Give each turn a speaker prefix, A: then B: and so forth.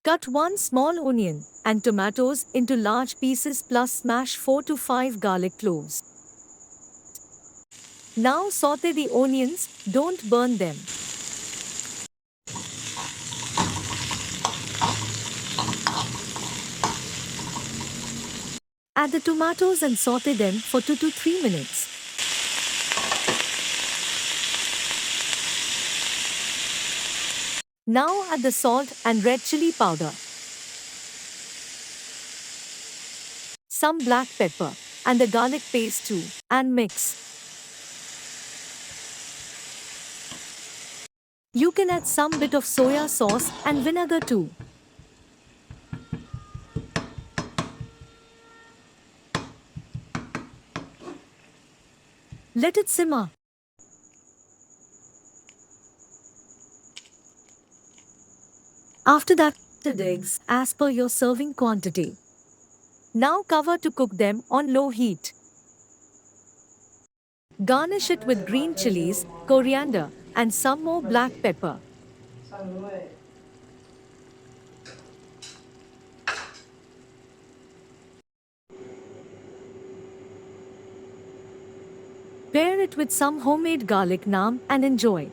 A: Cut one small onion and tomatoes into large pieces plus smash 4 to 5 garlic cloves. Now saute the onions, don't burn them. Add the tomatoes and saute them for 2 to 3 minutes. Now add the salt and red chili powder, some black pepper, and the garlic paste too, and mix. You can add some bit of soya sauce and vinegar too. Let it simmer. After that, add eggs as per your serving quantity. Now cover to cook them on low heat. Garnish it with green chilies, coriander, and some more black pepper. Pair it with some homemade garlic naan and enjoy.